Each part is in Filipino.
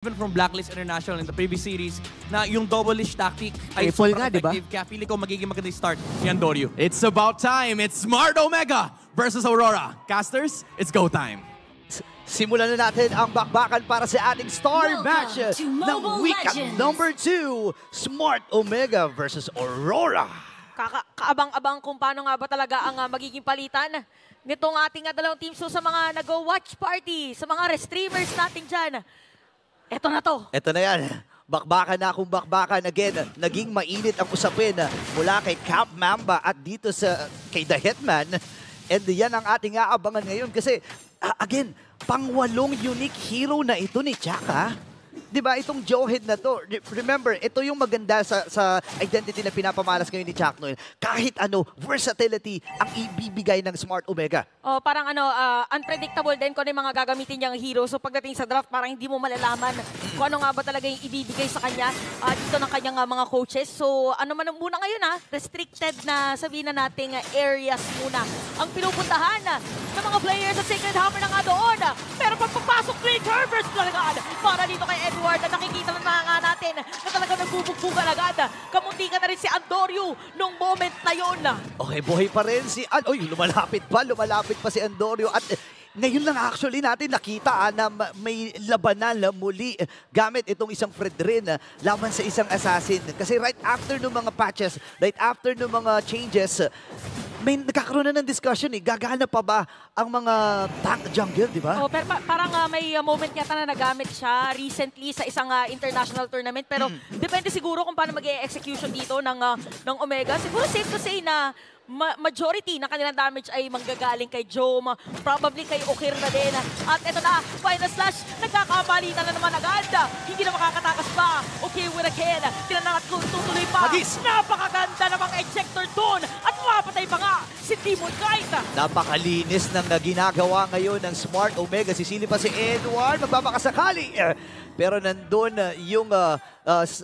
Even from Blacklist International in the previous series na yung double-ish tactic ay Triple super nga, di ba? effective. Kaya feeling ko magiging magandang start ni Andoryu. It's about time. It's Smart Omega versus Aurora. Casters, it's go time. Simulan na natin ang bakbakan para sa ating star Welcome match to ng Mobile week Legends. number 2, Smart Omega versus Aurora. Kaabang-abang kung paano nga ba talaga ang magiging palitan nitong ating dalawang teams. So sa mga nag-watch party, sa mga streamers natin dyan, eto na to. Ito na yan. Bakbakan na akong bakbakan. Again, naging mainit ang usapin mula kay Cap Mamba at dito kay The Hitman. And yan ang ating aabangan ngayon kasi, again, pang-8 unique hero na ito ni Chaka. Diba, itong Joehead na to, remember, ito yung maganda sa identity na pinapamalas ngayon ni Chuck Noel. Kahit ano, versatility ang ibibigay ng Smart Omega. Oh, parang unpredictable din kung ano yung mga gagamitin niyang hero. So pagdating sa draft, parang hindi mo malalaman kung ano nga ba talaga yung ibibigay sa kanya dito ng kanyang mga coaches. So ano man muna ngayon restricted na sabihin na nating areas muna ang pinupuntahan ng mga players sa Sacred Hammer na nga doon. Pero pagpapasok Great Herbers talaga para dito kay Edward na nakikita na nga natin na talagang nagbubugbugan agad. Kamunti ka na rin si Andoryu nung moment na yun. Okay, buhay pa rin si... Uy, lumalapit pa si Andoryu. At ngayon lang actually natin nakita na may labanan muli gamit itong isang Fredrin laban sa isang assassin. Kasi right after ng mga patches, right after ng mga changes, may nagkakaroon na ng discussion gagana pa ba ang mga tank jungle, di ba? Oh, pero parang may moment yata na nagamit siya recently sa isang international tournament. Pero depende siguro kung paano mag-execution dito ng Omega. Siguro safe to say na majority ng kanilang damage ay manggagaling kay Jom, probably kay Okir na din. At ito na, final slash, nagkakamalitan na naman agad. Hindi na makakatakas pa. Okay with a kill. Tinanong at tutuloy pa. Hagis! Napakaganda namang ejector doon. At mapatay pa nga si Demon Knight. Napakalinis ng ginagawa ngayon ng Smart Omega. Sisili pa si Edward, magbabakasakali. Pero nandun yung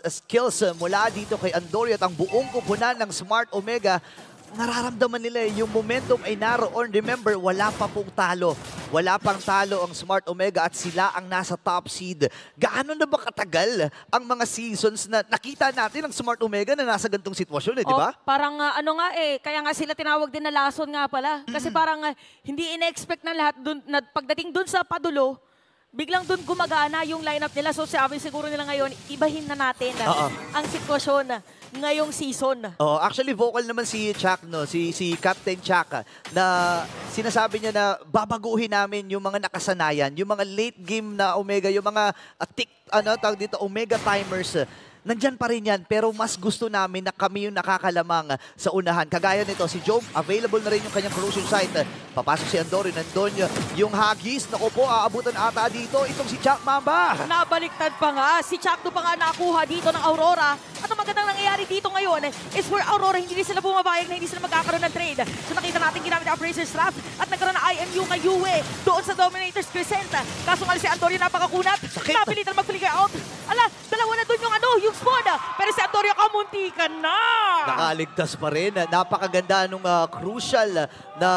skills mula dito kay Andoryu at ang buong kupunan ng Smart Omega. Nararamdaman nila yung momentum ay naroon. Remember, wala pa pong talo. Wala pang talo ang Smart Omega at sila ang nasa top seed. Gaano na ba katagal ang mga seasons na nakita natin ang Smart Omega na nasa gantong sitwasyon, di ba? Parang kaya nga sila tinawag din na lason nga pala. Kasi parang hindi ina-expect ng lahat dun, na pagdating dun sa padulo, biglang dun gumagana yung lineup nila. So sabi siguro nila ngayon, ibahin na natin ang sitwasyon ngayong season. Oh, actually vocal naman si Chuck, no, si Captain Chuck na sinasabi niya na babaguhin namin yung mga nakasanayan, yung mga late game na Omega, yung mga tawag dito Omega timers. Nandyan pa rin yan, pero mas gusto namin na kami yung nakakalamang sa unahan. Kagaya nito, si Job, available na rin yung kanyang corrosion site. Papasok si Andoryu, nandun yung Hagis. Naku po, aabutan ata dito itong si Chuck Mamba. Nabaliktad pa nga. Si Chakto pa nga nakuha dito ng Aurora. At ang magandang nangyayari dito ngayon is for Aurora, hindi rin sila bumabaya na hindi sila magkakaroon ng trade. So nakita natin ginamit ang Appraiser's Draft at nagkaroon ng IMU kay Yue doon sa Dominator's Crescent. Kaso nga si Andoryu napakakunat. Napilitan mag-flicker out. Ala, dalawa na doon yung spawn. Pero si Andoryu kamunti ka na. Nakaligtas pa rin. Napakaganda nung crucial na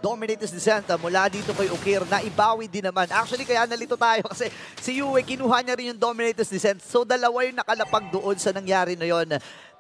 Dominator's Descent mula dito kay Okir na ibawi din naman. Actually, kaya nalito tayo kasi si Yue, kinuha niya rin yung Dominator's Descent. So, dalawa yung nakalapag doon sa nangyari na yon.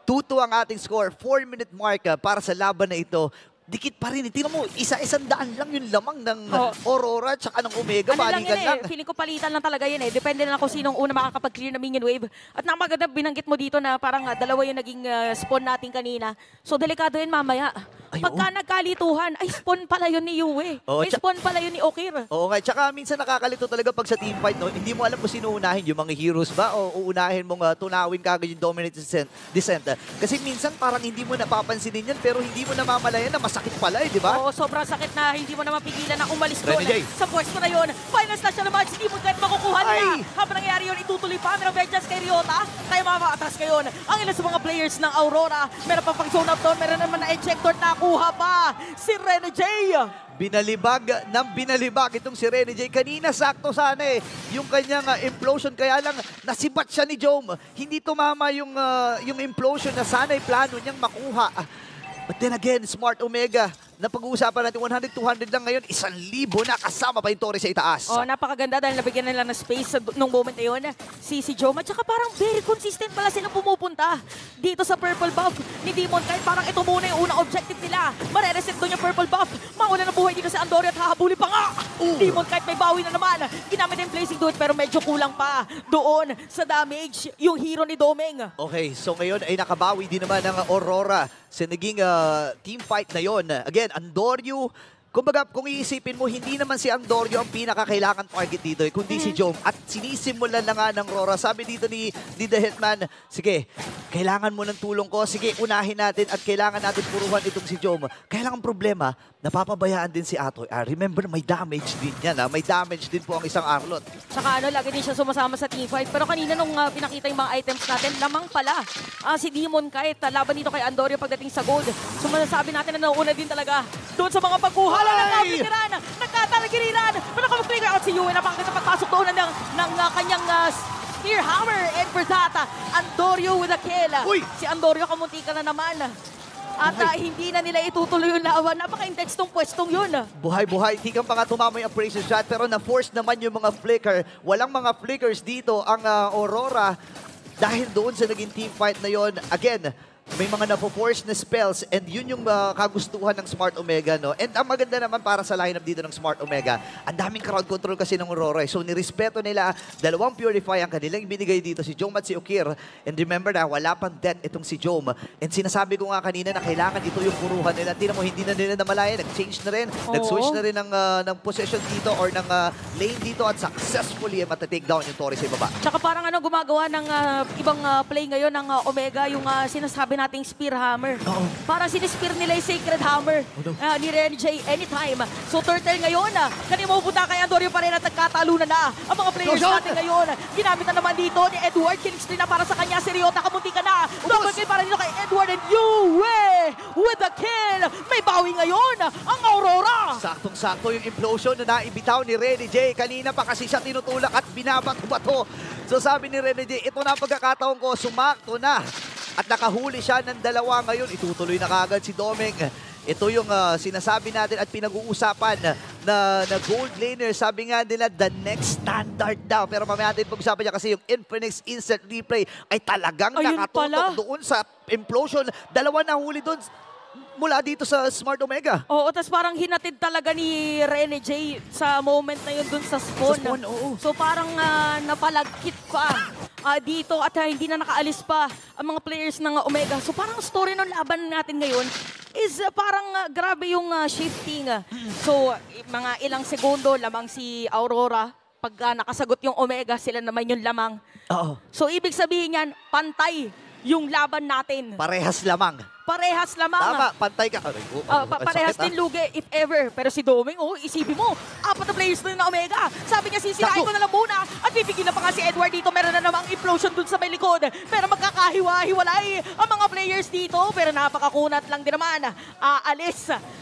2-2 ang ating score. 4-minute mark para sa laban na ito. Dikit pa rin. Tingnan mo, isa-isang daan lang yung lamang ng Aurora at saka ng Omega. Balikan lang. Feeling ko palitan lang talaga yan Depende na kung sinong una makakapag-clear na minion wave. At napaganda, binanggit mo dito na parang dalawa yung naging spawn natin kanina. So, delikado yun mamaya. Pagka nagkalituhan, ay spawn pala yun ni Yue. Ay spawn pala yun ni Okir. Oo nga. Tsaka minsan nakakalito talaga pag sa teamfight, no? Hindi mo alam kung sino unahin. Yung mga heroes ba? O uunahin mong tunawin kagad yung Dominator's Descent. Kasi minsan parang hindi mo napapansinin yan pero hindi mo namamalayan na masakit pala di ba? Oo, sobrang sakit na hindi mo na mapigilan na umalis doon sa pwesto na yun. Final slash na naman, hindi mo kahit makukuha nila. Habang nangyayari yun, itutuloy pa. Meron vengeance kay Ryota. Tayo mamaatras ngayon. Ang ilan sa mga players ng Aurora. Meron pa pang zone up down. Meron naman na ejector na kuha pa. Si Rene J. Binalibag ng binalibag itong si Rene J. Kanina sakto sana yung kanyang implosion. Kaya lang nasibat siya ni Jom. Hindi tumama yung implosion na sana'y plano niyang makuha. But then again, Smart Omega na pag-uusapan natin, 100-200 lang ngayon, 1,000 na kasama pa yung Torres sa itaas. Oh, napakaganda dahil nabigyan nila ng space nung moment na yun. Si Joma, tsaka parang very consistent pala sila pumupunta dito sa purple buff ni Demon. Kahit parang ito muna yung unang objective nila. Mare-reset doon yung purple buff. Mauna na buhay dito si Andorio at hahabuli pa nga. Demon kahit may bawi na naman. Ginamit yung placing doon pero medyo kulang pa doon sa damage yung hero ni Domeng. Okay, so ngayon ay nakabawi din naman ng Aurora sa naging team fight na yon. Again, Andorio, kumbaga kung iisipin mo, hindi naman si Andorio ang pinakakailangan target dito, kundi si Jom. At sinisimulan na nga ng Aurora. Sabi dito ni The Hitman, sige, kailangan mo ng tulong ko, sige, unahin natin at kailangan natin puruhan itong si Jom. Kaya lang ang problema, napapabayaan din si Atoy. Remember, may damage din yan. May damage din po ang isang Arlot. Tsaka lagi din siya sumasama sa team fight. Pero kanina nung pinakita yung mga items natin, lamang pala si Demon kahit laban dito kay Andorio pagdating sa gold. So masasabi natin na nauna din talaga doon sa mga pagkuha lang ng kapitiran, nagkatalagiriran. Pero nakamag-trigger out si Yue, napakaganda pagpasok doon ng kanyang Spear Hammer. And for that, Andorio with a kill. Uy! Si Andorio kamuntika na naman. At hindi na nila itutuloy yung lawan. Napaka-index tong pwestong yun. Buhay-buhay, hindi ka pa nga tumama yung appraisal shot, pero na-force naman yung mga flicker. Walang mga flickers dito ang Aurora dahil doon sa naging team fight na yon. Again, may mga napo-force na spells and yun yung kagustuhan ng Smart Omega, no? And ang maganda naman para sa lineup dito ng Smart Omega, ang daming crowd control kasi ng Aurora. So nirespeto nila, dalawang Purify ang kanilang binigay dito, si Jom at si Ukir. And remember na, wala pang death itong si Jom. And sinasabi ko nga kanina na kailangan ito yung puruhan nila. Tingnan mo, hindi na nila namalayan. Nag-change na rin. Nag-switch na rin ng possession dito or ng lane dito at successfully matatake down yung Torres sa ibaba. Tsaka parang gumagawa ng ibang play ngayon ng Omega, yung sinasabi nating Spear Hammer. Parang sinispear nila yung Sacred Hammer ni Ren J anytime. So turtle ngayon, kanina mapupunta kay Andorio pa rin at nagkatalunan na ang mga players natin ngayon. Ginamit na naman dito ni Edward, killing spree na para sa kanya, si Ryota kamunti ka na. Double kill para dito kay Edward and Yue with the kill. May bawi ngayon ang Aurora. Saktong-sakto yung implosion na naibitaw ni Rene J. Kanina pa kasi siya tinutulak at binabato-bato. So sabi ni Rene J, ito na ang pagkakataon ko, sumakto na. At nakahuli siya ng dalawa ngayon. Itutuloy na kagad si Domeng. Ito yung sinasabi natin at pinag-uusapan na gold laner. Sabi nga nila, the next standard daw. Pero mamaya natin pag-usapan niya kasi yung Infinix Instant Replay ay talagang nakatutok doon sa implosion. Dalawa na huli doon mula dito sa Smart Omega. Oo, tas parang hinatid talaga ni Rene J sa moment na yun dun sa spawn. Oo. So parang napalagkit pa dito at hindi na nakaalis pa ang mga players ng Omega. So parang story ng laban natin ngayon is parang grabe yung shifting. So mga ilang segundo lamang si Aurora. Pag nakasagot yung Omega, sila naman yung lamang. Oo. So ibig sabihin yan, pantay yung laban natin. Parehas lamang. Parehas lamang. Tama, pantay ka. Parehas din lugi, if ever. Pero si Domeng, isipin mo, 4 na players na ng Omega. Sabi niya, sisirain ko na lang muna. At bibigyan na pa nga si Edward dito. Meron na namang implosion dun sa may likod. Pero magkakahiwa-hiwalay ang mga players dito. Pero napakakunat lang din naman.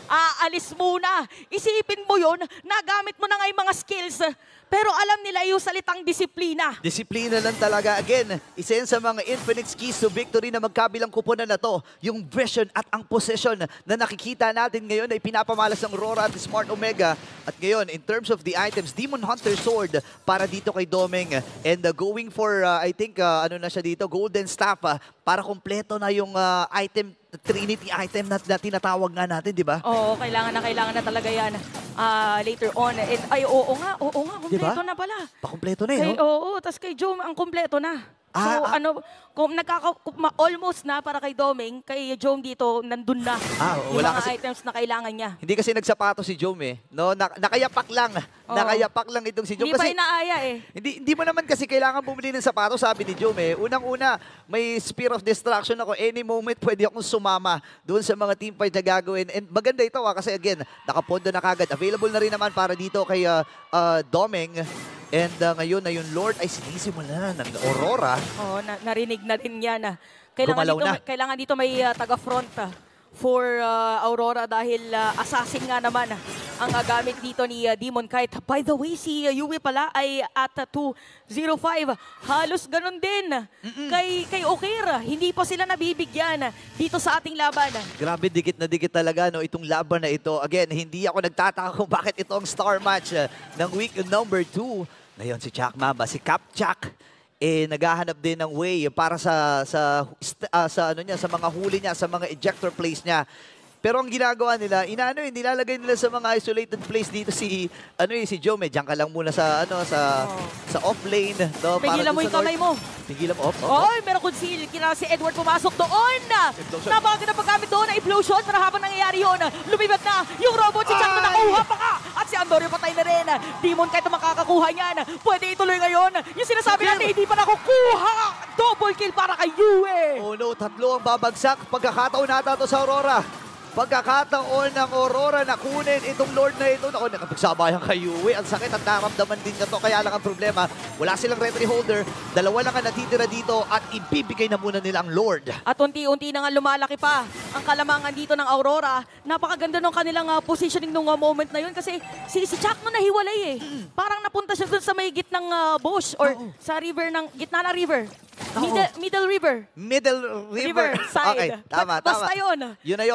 Aalis muna. Isipin mo yun, nagamit mo na nga yung mga skills. Pero alam nila yung salitang disiplina. Disiplina lang talaga. Again, isa yan sa mga Infinix keys to victory na magkabilang kuponan na to. Yung vision at ang possession na nakikita natin ngayon ay pinapamalas ng Aurora at Smart Omega. At ngayon, in terms of the items, Demon Hunter Sword para dito kay Domeng. And going for, I think, ano na siya dito, Golden Staff para kompleto na yung item, Trinity item na tinatawag nga natin, di ba? Oo, kailangan na talaga yan later on. Oo nga, kompleto diba? na pala. Pakompleto na Kay, no? oo, tas kay Jom, ang kompleto na. So, almost na para kay Domeng, kay Jom dito, nandun na yung wala mga kasi, items na kailangan niya. hindi kasi nagsapato si Jom no? Nakayapak lang. Nakayapak lang itong si Jom. Hindi pa Kasi inaaya Hindi mo naman kasi kailangan bumili ng sapato, sabi ni Jom Unang-una, may Spear of Destruction ako. Any moment, pwede akong sumama doon sa mga team fight na gagawin. And maganda ito kasi again, nakapondo na kagad. Available na rin naman para dito kay Domeng. And ngayon na yung Lord ay sinisimulan na ng Aurora. Oo, narinig na din yan. Kailangan dito may taga-front for Aurora dahil assassin nga naman ang gamit dito ni Demon Kite. By the way, si Yue pala ay at 2-0-5. Halos ganun din kay Okir. Hindi pa sila nabibigyan dito sa ating laban. Grabe, dikit na dikit talaga no, itong laban na ito. Again, hindi ako nagtataka kung bakit ito ang star match ng week number 2. Ngayon si Chak Mamba, si Cap Chak, naghahanap din ng way para sa ano niya, sa mga huli niya, sa mga ejector plays niya. Pero ang ginagawa nila, nilalagay nila sa mga isolated place dito si Jome. Diyan ka lang muna sa sa off lane, no, Pigilan mo yung kamay mo. Pigilan mo. Oy, meron conceal. Kina si Edward pumasok doon. Napakaganda paggamit doon na implosion. Pero habang nangyayari yun, lumibat na yung robot. Si Chak na nakuha pa ka. At si Andorio patay na rin. Demon kahit makakakuha niyan. Pwede ituloy ngayon. Yung sinasabi natin, hindi pa nakukuha. Double kill para kay Yue. Oh no, 3 ang babagsak. Pagkakataon nata to sa Aurora. Pagkakataon ng Aurora na kunin itong Lord na ito. Naku, nakapagsabayan kay Yue. Ang sakit at naramdaman din na to. Kaya lang ang problema, wala silang referee holder. 2 lang ang natitira dito at ibibigay na muna nila ang Lord. At unti-unti na nga lumalaki pa ang kalamangan dito ng Aurora. Napakaganda ng kanilang positioning nung moment na yun kasi si Chak no nahiwalay eh. Parang napunta siya dun sa may gitnang bush or sa river ng gitna na river. Middle river. Middle river. Side. Okay, tama. Basta yun. Yun na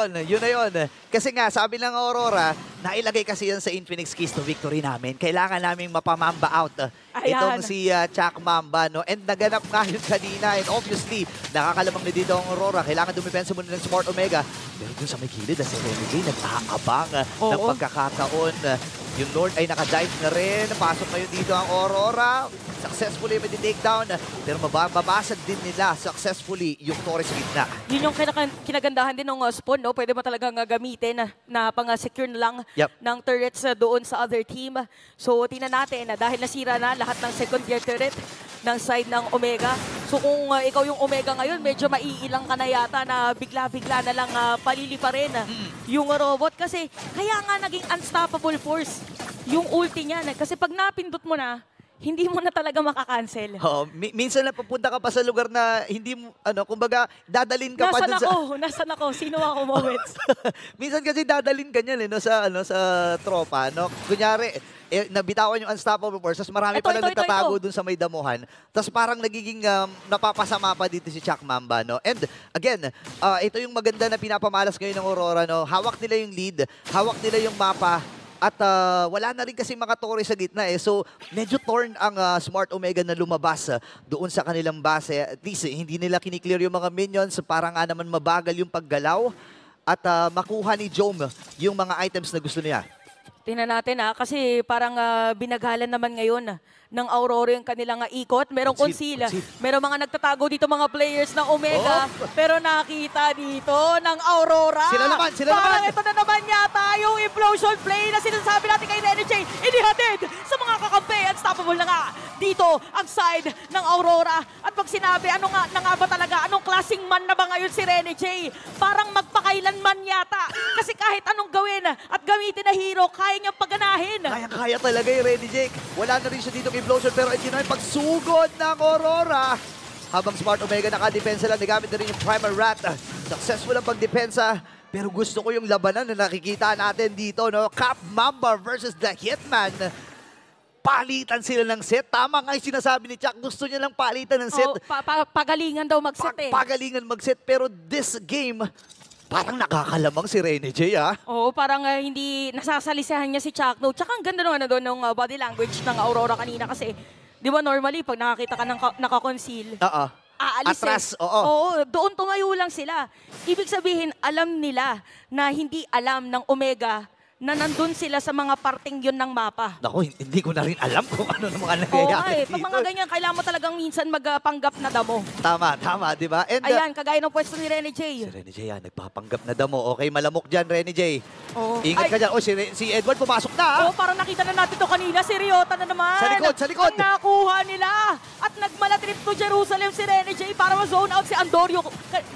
yun. Kasi nga, sabi ng Aurora, nailagay kasi yan sa Infinix Keys to Victory namin. Kailangan naming mapamamba out. Itong si Chak Mamba, no? And naganap nga yun kanina. And obviously, nakakalamang na dito ang Aurora. Kailangan dumipensa muna ng Smart Omega. Pero dun sa may gilid, si Renegade nag-aabang ng pagkakataon. Yung Lord ay nakadive na rin. Pasok ngayon dito ang Aurora. Successfully may take-down. Pero mababasag din nila successfully yung Torres sa gitna. Yun yung kinagandahan din ng spawn, no? Pwede mo talagang gamitin na pang-secure na lang ng turrets doon sa other team. So, tingnan natin na dahil nasira na lahat ng second tier turret ng side ng Omega. So, kung ikaw yung Omega ngayon, medyo maiilang ka na yata na bigla-bigla na lang palili pa rin yung robot. Kasi kaya nga naging unstoppable force yung ulti niya. Kasi pag napindot mo na, hindi mo na talaga makakancel. Minsan na papunta ka pa sa lugar na hindi mo, kumbaga, dadalin ka pa dun sa... Nasaan ako? Sino ako moments? Minsan kasi dadalin ka niyan, sa tropa, no? Kunyari, nabitawan yung unstoppable force, tapos marami palang nagtatago dun sa may damuhan. Tapos parang nagiging napapasama pa dito si Chak Mamba, no? And again, ito yung maganda na pinapamalas ngayon ng Aurora, no? Hawak nila yung lead, hawak nila yung mapa, at wala na rin kasi mga Torres sa gitna eh. So, medyo torn ang Smart Omega na lumabas doon sa kanilang base. At least, hindi nila kiniklear yung mga minions. Para nga naman mabagal yung paggalaw. At makuha ni Jome yung mga items na gusto niya. Tingnan natin kasi parang binagalan naman ngayon ng Aurora yung kanilang ikot. Merong conceal. Merong mga nagtatago dito mga players ng Omega. Pero nakita dito ng Aurora. Sila naman. Parang ito na naman yata yung implosion play na sinasabi natin kay Renegade. Inihatid sa mga kakampi. Unstoppable na nga dito ang side ng Aurora. At pag sinabi, ano nga ba talaga? Anong klaseng man na ba ngayon si Renegade? Parang magpakailanman yata. Kasi kahit anong gawin at gamitin na hero, kaya niyang paganahin. Kaya talaga yung Renegade. Wala na rin siya dito implosion pero ito na yung pagsugod ng Aurora. Habang Smart Omega nakadepensa lang, nagamit na rin yung Primal Rat. Successful ang pagdepensa. Pero gusto ko yung labanan na nakikita natin dito, no? Cap Mamba versus the Hitman. Palitan sila ng set. Tama nga yung sinasabi ni Chak. Gusto niya lang palitan ng set. Pagalingan daw mag-set Pagalingan mag-set. Pero this game, parang nakakalamang si Renegade, parang hindi nasasalisahan niya si Chak. No, tsaka ang ganda naman doon ng body language ng Aurora kanina kasi, di ba normally, pag nakakita ka ng naka-conceal, aalis atras, doon tumayo lang sila. Ibig sabihin, alam nila na hindi alam ng Omega na nandun sila sa mga parting yun ng mapa. Naku, hindi ko na rin alam kung ano na mga nangyayari dito. Pag mga ganyan, kailangan mo talagang minsan magpanggap na damo. Tama, di ba? And, ayan, kagaya ng pwesto ni Renegade. Si Renegade nagpapanggap na damo. Okay, malamok dyan, Renegade. Ingat ka dyan. Si Edward pumasok na. Parang nakita na natin to kanina. Si Ryota na naman. Sa likod. Ang nakuha nila. At nagmalatrip to Jerusalem si Renegade para ma-zone out si Andorio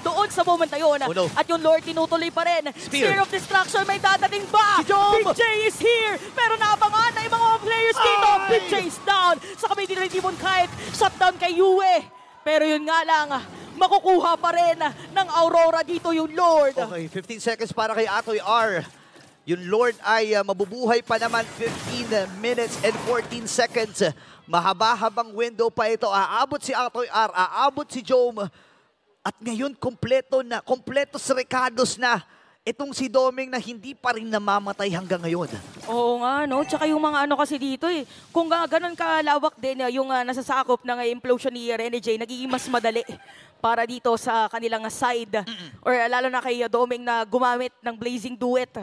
doon sa moment na yun. At yung Lord tinutuloy pa rin. Spear of Destruction, may dadating ba? Big J is here! Pero naabangan na yung mga players dito. Big J is down. Sa kamay din ng Demon Kite. Shutdown kay Yue. Pero yun nga lang, makukuha pa rin ng Aurora dito yung Lord. Okay, 15 seconds para kay Atoy R. Yung Lord ay mabubuhay pa naman 15 minutes and 14 seconds. Mahaba-habang window pa ito. Aabot si Atoy R, aabot si Jome. At ngayon, kompleto si Recados na. Itong si Doming na hindi pa rin namamatay hanggang ngayon. Oo nga, no? Tsaka yung mga ano kasi dito eh. Kung ganun kalawak din yung nasasakop ng implosion ni Rene J, nagiging mas madali para dito sa kanilang side. Or lalo na kay Doming na gumamit ng Blazing Duet.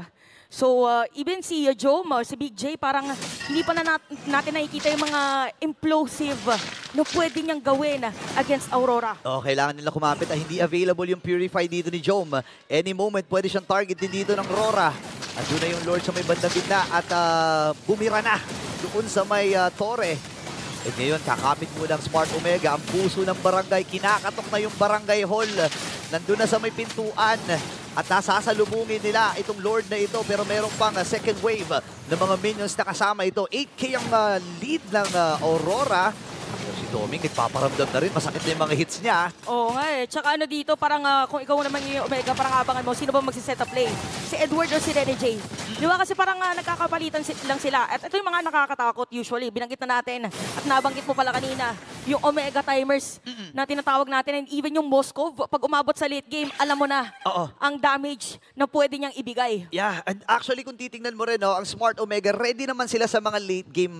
So, even si Jome, si Big J, parang hindi pa na natin nakikita yung mga implosive na pwede niyang gawin against Aurora. Kailangan nila kumapit na hindi available yung Purify dito ni Jome. Any moment, pwede siyang target din dito ng Aurora. At doon na yung Lord sa may bandang gitna at bumira na doon sa may Torre. At ngayon, kakapit muna ang Smart Omega. Ang puso ng barangay, kinakatok na yung barangay hall. Nandun na sa may pintuan. At nasasalubungin nila itong Lord na ito. Pero meron pang second wave ng mga minions na kasama ito. 8K ang lead ng Aurora. Si Doming, nagpaparamdam na rin. Masakit na yung mga hits niya. Oo nga eh. Tsaka ano dito, parang kung ikaw naman yung Omega, parang abangan mo, sino ba magsiset up play? Si Edward o si Rene J? Di ba kasi parang nagkakapalitan lang sila. At ito yung mga nakakatakot usually. Binanggit na natin. At nabanggit mo pala kanina, yung Omega timers na tinatawag natin. And even yung Moskov, pag umabot sa late game, alam mo na ang damage na pwede niyang ibigay. Yeah, and actually kung titingnan mo rin, no, ang Smart Omega, ready naman sila sa mga late game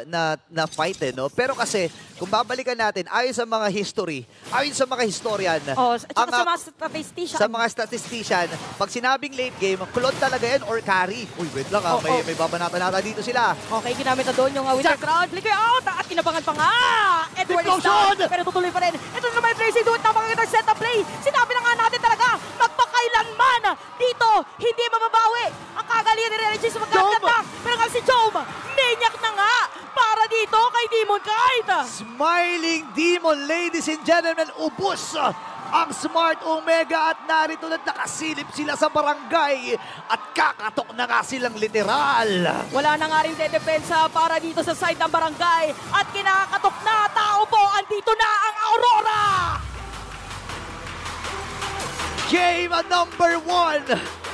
na fight. No? Pero kasi, kung babalikan natin, ayon sa mga history, ayon sa mga historian, sa mga statistician. Sa mga statistician, pag sinabing late game, kulot talaga yan or carry. Uy, wait lang may babanata-nata dito sila. Okay, ginamit na doon yung Wither Crown. Flicker out! At inabangan pa nga! Edward is down, pero tutuloy pa rin. Ito naman yung Tracy Duet na mga set-up play. Sinabi na nga natin talaga, magpakailanman dito, hindi mababawi. Ang kagalingan ni Rene J sa magkakatak. Pero nga si Jome, maniac na nga para dito kay Demon Kite. Smiling Demon, ladies and gentlemen, ubos ang Smart Omega at narito na nakasilip sila sa barangay at kakatok na nga silang literal. Wala na nga rin dedepensa para dito sa side ng barangay at kinakatok na tao po, andito na ang Aurora! Game number 1.